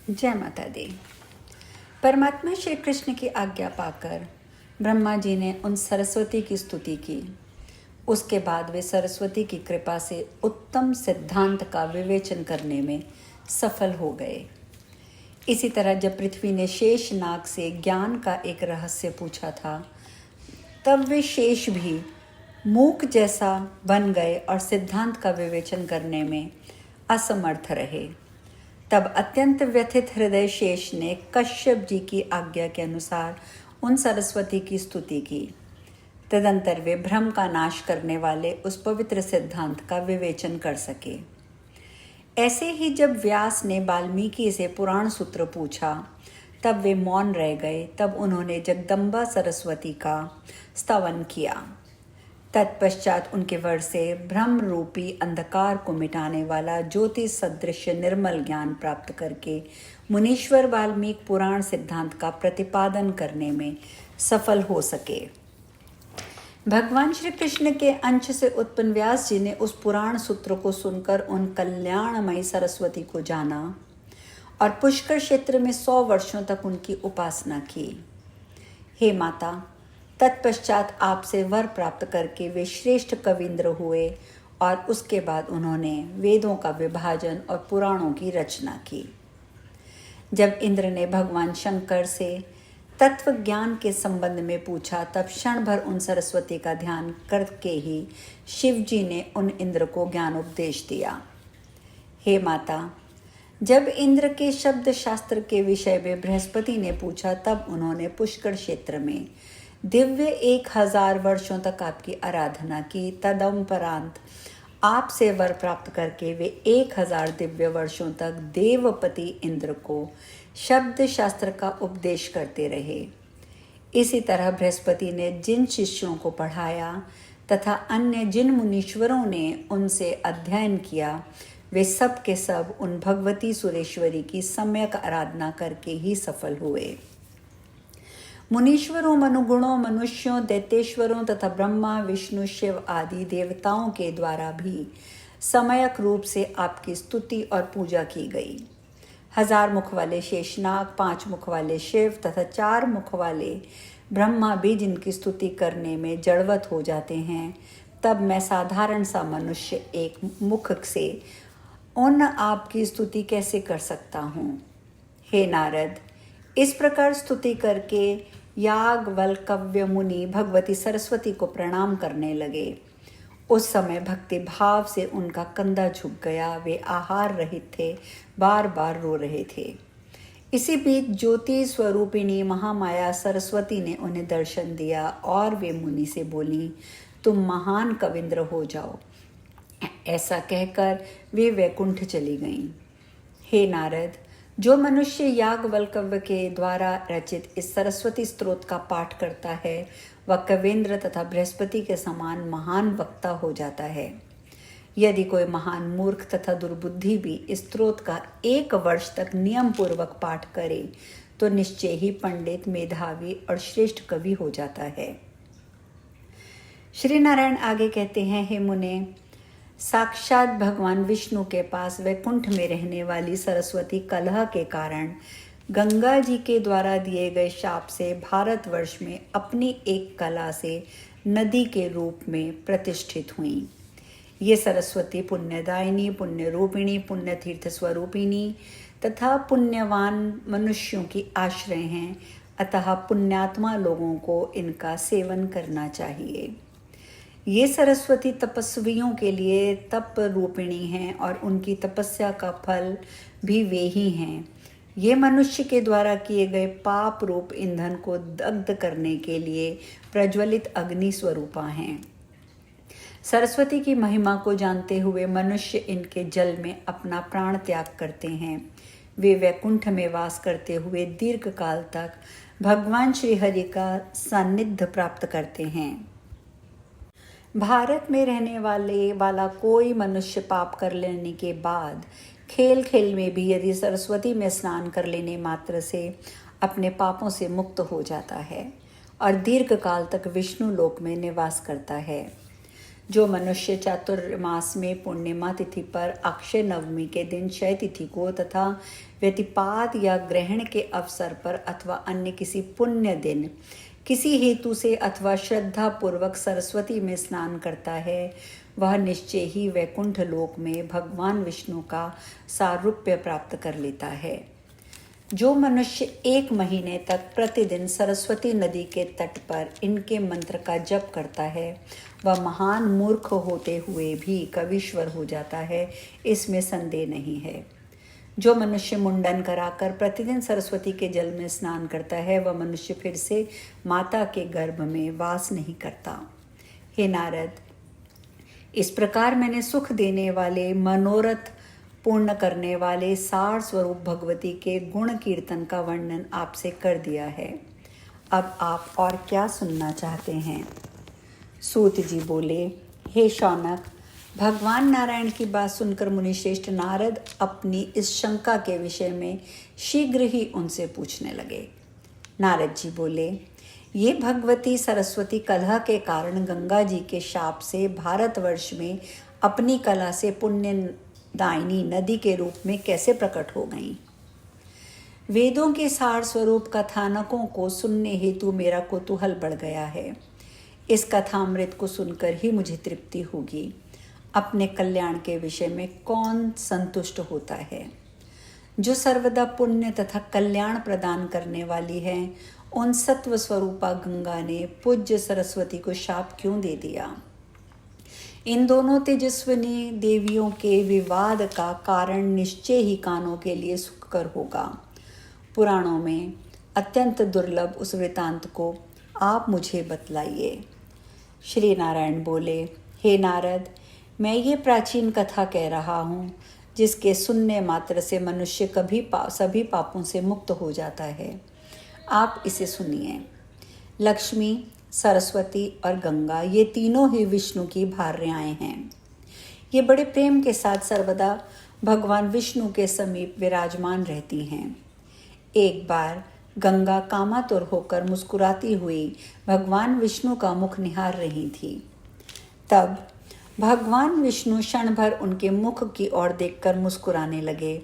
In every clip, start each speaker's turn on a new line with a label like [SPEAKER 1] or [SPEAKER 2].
[SPEAKER 1] जय माता दी। परमात्मा श्री कृष्ण की आज्ञा पाकर ब्रह्मा जी ने उन सरस्वती की स्तुति की। उसके बाद वे सरस्वती की कृपा से उत्तम सिद्धांत का विवेचन करने में सफल हो गए। इसी तरह जब पृथ्वी ने शेष नाग से ज्ञान का एक रहस्य पूछा था, तब वे शेष भी मूक जैसा बन गए और सिद्धांत का विवेचन करने में असमर्थ रहे। तब अत्यंत व्यथित हृदय शेष ने कश्यप जी की आज्ञा के अनुसार उन सरस्वती की स्तुति की। तदंतर वे भ्रम का नाश करने वाले उस पवित्र सिद्धांत का विवेचन कर सके। ऐसे ही जब व्यास ने वाल्मीकि से पुराण सूत्र पूछा, तब वे मौन रह गए। तब उन्होंने जगदम्बा सरस्वती का स्तवन किया। तत्पश्चात उनके वर से ब्रह्म रूपी अंधकार को मिटाने वाला ज्योति सदृश निर्मल ज्ञान प्राप्त करके मुनीश्वर वाल्मीकि पुराण सिद्धांत का प्रतिपादन करने में सफल हो सके। भगवान श्री कृष्ण के अंश से उत्पन्न व्यास जी ने उस पुराण सूत्र को सुनकर उन कल्याणमयी सरस्वती को जाना और पुष्कर क्षेत्र में 100 वर्षों तक उनकी उपासना की। हे माता, तत्पश्चात आपसे वर प्राप्त करके वे श्रेष्ठ कविंद्र हुए और उसके बाद उन्होंने वेदों का विभाजन और पुराणों की रचना की। जब इंद्र ने भगवान शंकर से तत्व ज्ञान के संबंध में पूछा, तब क्षण भर उन सरस्वती का ध्यान करके ही शिव जी ने उन इंद्र को ज्ञानोपदेश दिया। हे माता, जब इंद्र के शब्द शास्त्र के विषय में बृहस्पति ने पूछा, तब उन्होंने पुष्कर क्षेत्र में दिव्य 1000 वर्षों तक आपकी आराधना की। तदुपरांत आपसे वर प्राप्त करके वे 1000 दिव्य वर्षों तक देवपति इंद्र को शब्द शास्त्र का उपदेश करते रहे। इसी तरह बृहस्पति ने जिन शिष्यों को पढ़ाया तथा अन्य जिन मुनीश्वरों ने उनसे अध्ययन किया, वे सब के सब उन भगवती सुरेश्वरी की सम्यक आराधना करके ही सफल हुए। मुनीश्वरों, मनुगुणों, मनुष्यों, दैत्येश्वरों तथा ब्रह्मा, विष्णु, शिव आदि देवताओं के द्वारा भी समयक रूप से आपकी स्तुति और पूजा की गई। 1000 मुख वाले शेषनाग, 5 मुख वाले शिव तथा 4 मुख वाले ब्रह्मा भी जिनकी स्तुति करने में जड़वत हो जाते हैं, तब मैं साधारण सा मनुष्य एक मुख से उन आपकी स्तुति कैसे कर सकता हूँ। हे नारद, इस प्रकार स्तुति करके याज्ञवल्क्य मुनि भगवती सरस्वती को प्रणाम करने लगे। उस समय भक्ति भाव से उनका कंधा झुक गया। वे आहार रहित थे, बार बार रो रहे थे। इसी बीच ज्योति स्वरूपिणी महामाया सरस्वती ने उन्हें दर्शन दिया और वे मुनि से बोली, तुम महान कविंद्र हो जाओ। ऐसा कहकर वे वैकुंठ चली गईं। हे नारद, जो मनुष्य याज्ञवल्क्य के द्वारा रचित इस सरस्वती स्तोत्र का पाठ करता है, वह कवींद्र तथा बृहस्पति के समान महान वक्ता हो जाता है। यदि कोई महान मूर्ख तथा दुर्बुद्धि भी इस स्तोत्र का 1 वर्ष तक नियम पूर्वक पाठ करे, तो निश्चय ही पंडित, मेधावी और श्रेष्ठ कवि हो जाता है। श्री नारायण आगे कहते हैं, हे मुने, साक्षात भगवान विष्णु के पास वैकुंठ में रहने वाली सरस्वती कलह के कारण गंगा जी के द्वारा दिए गए शाप से भारतवर्ष में अपनी एक कला से नदी के रूप में प्रतिष्ठित हुई। ये सरस्वती पुण्यदायिनी, पुण्य रूपिणी, पुण्य तीर्थ स्वरूपिणी तथा पुण्यवान मनुष्यों की आश्रय हैं। अतः पुण्यात्मा लोगों को इनका सेवन करना चाहिए। ये सरस्वती तपस्वियों के लिए तप रूपिणी हैं और उनकी तपस्या का फल भी वे ही हैं। ये मनुष्य के द्वारा किए गए पाप रूप ईंधन को दग्ध करने के लिए प्रज्वलित अग्नि स्वरूपा हैं। सरस्वती की महिमा को जानते हुए मनुष्य इनके जल में अपना प्राण त्याग करते हैं। वे वैकुंठ में वास करते हुए दीर्घ काल तक भगवान श्री हरि का सानिध्य प्राप्त करते हैं। भारत में रहने वाला कोई मनुष्य पाप कर लेने के बाद खेल खेल में भी यदि सरस्वती में स्नान कर लेने मात्र से अपने पापों से मुक्त हो जाता है और दीर्घ काल तक विष्णु लोक में निवास करता है। जो मनुष्य चातुर्मास में पूर्णिमा तिथि पर अक्षय नवमी के दिन क्षय तिथि को तथा व्यतिपात या ग्रहण के अवसर पर अथवा अन्य किसी पुण्य दिन किसी हेतु से अथवा श्रद्धा पूर्वक सरस्वती में स्नान करता है, वह निश्चय ही वैकुंठ लोक में भगवान विष्णु का सारूप्य प्राप्त कर लेता है। जो मनुष्य 1 महीने तक प्रतिदिन सरस्वती नदी के तट पर इनके मंत्र का जप करता है, वह महान मूर्ख होते हुए भी कवीश्वर हो जाता है, इसमें संदेह नहीं है। जो मनुष्य मुंडन कराकर प्रतिदिन सरस्वती के जल में स्नान करता है, वह मनुष्य फिर से माता के गर्भ में वास नहीं करता। हे नारद, इस प्रकार मैंने सुख देने वाले, मनोरथ पूर्ण करने वाले सार स्वरूप भगवती के गुण कीर्तन का वर्णन आपसे कर दिया है। अब आप और क्या सुनना चाहते हैं? सूत जी बोले, हे शौनक, भगवान नारायण की बात सुनकर मुनिश्रेष्ठ नारद अपनी इस शंका के विषय में शीघ्र ही उनसे पूछने लगे। नारद जी बोले, ये भगवती सरस्वती कलह के कारण गंगा जी के शाप से भारतवर्ष में अपनी कला से पुण्यदायिनी नदी के रूप में कैसे प्रकट हो गईं? वेदों के सार स्वरूप कथानकों को सुनने हेतु मेरा कुतूहल बढ़ गया है। इस कथामृत को सुनकर ही मुझे तृप्ति होगी। अपने कल्याण के विषय में कौन संतुष्ट होता है? जो सर्वदा पुण्य तथा कल्याण प्रदान करने वाली है, उन सत्व स्वरूपा गंगा ने पूज्य सरस्वती को शाप क्यों दे दिया? इन दोनों तेजस्विनी देवियों के विवाद का कारण निश्चय ही कानों के लिए सुखकर होगा। पुराणों में अत्यंत दुर्लभ उस वृतांत को आप मुझे बतलाइए। श्री नारायण बोले, हे नारद, मैं ये प्राचीन कथा कह रहा हूँ जिसके सुनने मात्र से मनुष्य सभी पापों से मुक्त हो जाता है। आप इसे सुनिए। लक्ष्मी, सरस्वती और गंगा ये तीनों ही विष्णु की भार्याएं हैं। ये बड़े प्रेम के साथ सर्वदा भगवान विष्णु के समीप विराजमान रहती हैं। एक बार गंगा कामातुर होकर मुस्कुराती हुई भगवान विष्णु का मुख निहार रही थी। तब भगवान विष्णु क्षण भर उनके मुख की ओर देखकर मुस्कुराने लगे।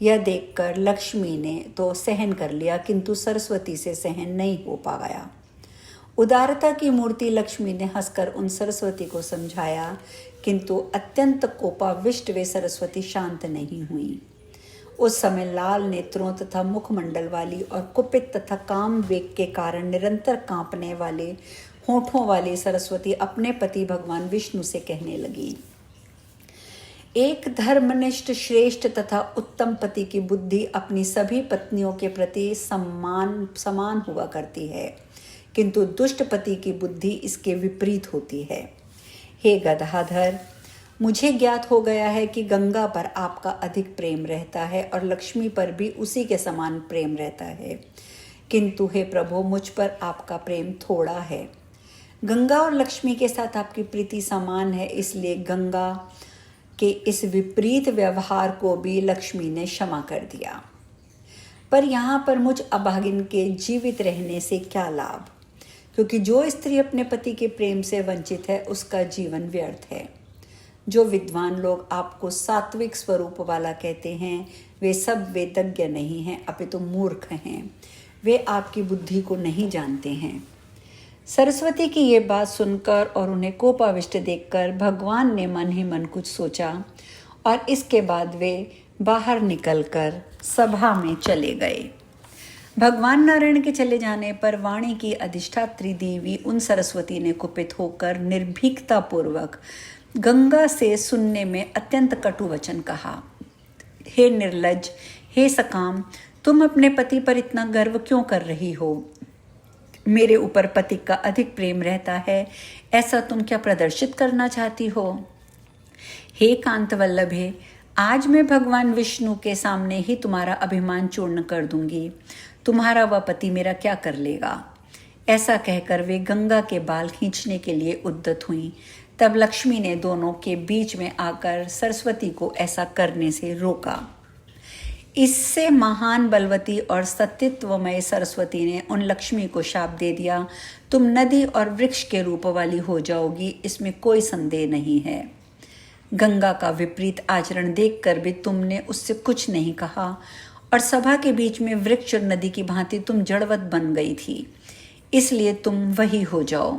[SPEAKER 1] यह देखकर लक्ष्मी ने तो सहन कर लिया, किंतु सरस्वती से सहन नहीं हो पाया। उदारता की मूर्ति लक्ष्मी ने हंसकर उन सरस्वती को समझाया, किंतु अत्यंत कोपाविष्ट वे सरस्वती शांत नहीं हुई। उस समय लाल नेत्रों तथा मुखमंडल वाली और कुपित तथा काम वेग के कारण निरंतर कांपने वाले होठों वाली सरस्वती अपने पति भगवान विष्णु से कहने लगी, एक धर्मनिष्ठ श्रेष्ठ तथा उत्तम पति की बुद्धि अपनी सभी पत्नियों के प्रति समान हुआ करती है, किंतु दुष्ट पति की बुद्धि इसके विपरीत होती है। हे गदाधर, मुझे ज्ञात हो गया है कि गंगा पर आपका अधिक प्रेम रहता है और लक्ष्मी पर भी उसी के समान प्रेम रहता है, किंतु हे प्रभु, मुझ पर आपका प्रेम थोड़ा है। गंगा और लक्ष्मी के साथ आपकी प्रीति समान है, इसलिए गंगा के इस विपरीत व्यवहार को भी लक्ष्मी ने क्षमा कर दिया। पर यहाँ पर मुझ अभागिन के जीवित रहने से क्या लाभ? क्योंकि जो स्त्री अपने पति के प्रेम से वंचित है, उसका जीवन व्यर्थ है। जो विद्वान लोग आपको सात्विक स्वरूप वाला कहते हैं, वे सब वेदज्ञ नहीं हैं, अपितु मूर्ख हैं। वे आपकी बुद्धि को नहीं जानते हैं। सरस्वती की ये बात सुनकर और उन्हें कोपाविष्ट देखकर भगवान ने मन ही मन कुछ सोचा और इसके बाद वे बाहर निकलकर सभा में चले गए। भगवान नारायण के चले जाने पर वाणी की अधिष्ठात्री देवी उन सरस्वती ने कुपित होकर निर्भीकता पूर्वक गंगा से सुनने में अत्यंत कटु वचन कहा। हे निर्लज्ज, हे सकाम, तुम अपने पति पर इतना गर्व क्यों कर रही हो? मेरे ऊपर पति का अधिक प्रेम रहता है, ऐसा तुम क्या प्रदर्शित करना चाहती हो? हे कांत वल्लभे, आज मैं भगवान विष्णु के सामने ही तुम्हारा अभिमान चूर्ण कर दूंगी। तुम्हारा वह पति मेरा क्या कर लेगा? ऐसा कहकर वे गंगा के बाल खींचने के लिए उद्यत हुई। तब लक्ष्मी ने दोनों के बीच में आकर सरस्वती को ऐसा करने से रोका। इससे महान बलवती और सत्यत्वमय सरस्वती ने उन लक्ष्मी को शाप दे दिया, तुम नदी और वृक्ष के रूप वाली हो जाओगी, इसमें कोई संदेह नहीं है। गंगा का विपरीत आचरण देखकर भी तुमने उससे कुछ नहीं कहा और सभा के बीच में वृक्ष और नदी की भांति तुम जड़वत बन गई थी, इसलिए तुम वही हो जाओ।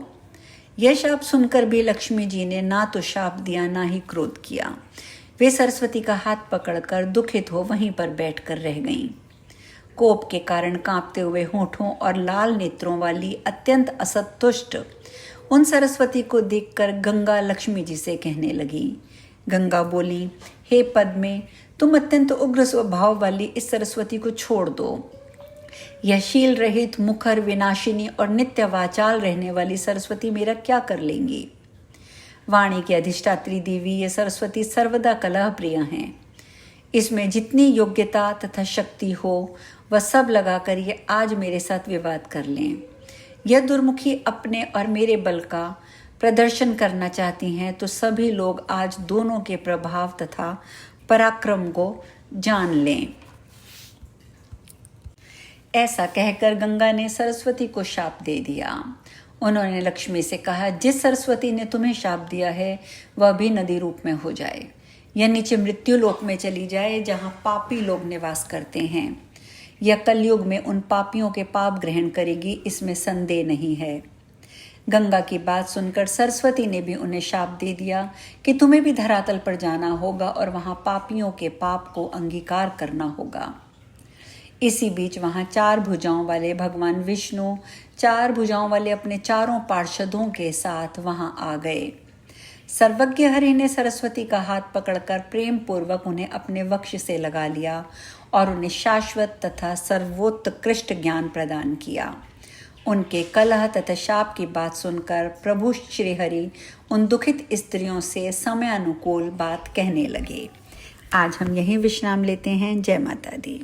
[SPEAKER 1] यह शाप सुनकर भी लक्ष्मी जी ने ना तो शाप दिया ना ही क्रोध किया। वे सरस्वती का हाथ पकड़कर दुखित हो वहीं पर बैठकर रह गईं। कोप के कारण कांपते हुए होठों और लाल नेत्रों वाली अत्यंत असंतुष्ट उन सरस्वती को देखकर गंगा लक्ष्मी जी से कहने लगी। गंगा बोली, हे पद्मे, तुम अत्यंत उग्र स्वभाव वाली इस सरस्वती को छोड़ दो। यह शील रहित, मुखर, विनाशिनी और नित्य वाचाल रहने वाली सरस्वती मेरा क्या कर लेंगी? वाणी की अधिष्ठात्री देवी ये सरस्वती सर्वदा कलह प्रिय हैं। इसमें जितनी योग्यता तथा शक्ति हो वह सब लगाकर ये आज मेरे साथ विवाद कर लें। यह दुर्मुखी अपने और मेरे बल का प्रदर्शन करना चाहती हैं तो सभी लोग आज दोनों के प्रभाव तथा पराक्रम को जान लें। ऐसा कहकर गंगा ने सरस्वती को शाप दे दिया। उन्होंने लक्ष्मी से कहा, जिस सरस्वती ने तुम्हें शाप दिया है वह भी नदी रूप में हो जाए, यह नीचे मृत्यु लोक में चली जाए जहाँ पापी लोग निवास करते हैं। यह कलयुग में उन पापियों के पाप ग्रहण करेगी, इसमें संदेह नहीं है। गंगा की बात सुनकर सरस्वती ने भी उन्हें शाप दे दिया कि तुम्हें भी धरातल पर जाना होगा और वहाँ पापियों के पाप को अंगीकार करना होगा। इसी बीच वहाँ 4 भुजाओं वाले भगवान विष्णु 4 भुजाओं वाले अपने चारों पार्षदों के साथ वहाँ आ गए। सर्वज्ञ हरि ने सरस्वती का हाथ पकड़कर प्रेम पूर्वक उन्हें अपने वक्ष से लगा लिया और उन्हें शाश्वत तथा सर्वोत्कृष्ट ज्ञान प्रदान किया। उनके कलह तथा शाप की बात सुनकर प्रभु श्रीहरि उन दुखित स्त्रियों से समयानुकूल बात कहने लगे। आज हम यहीं विश्राम लेते हैं। जय माता दी।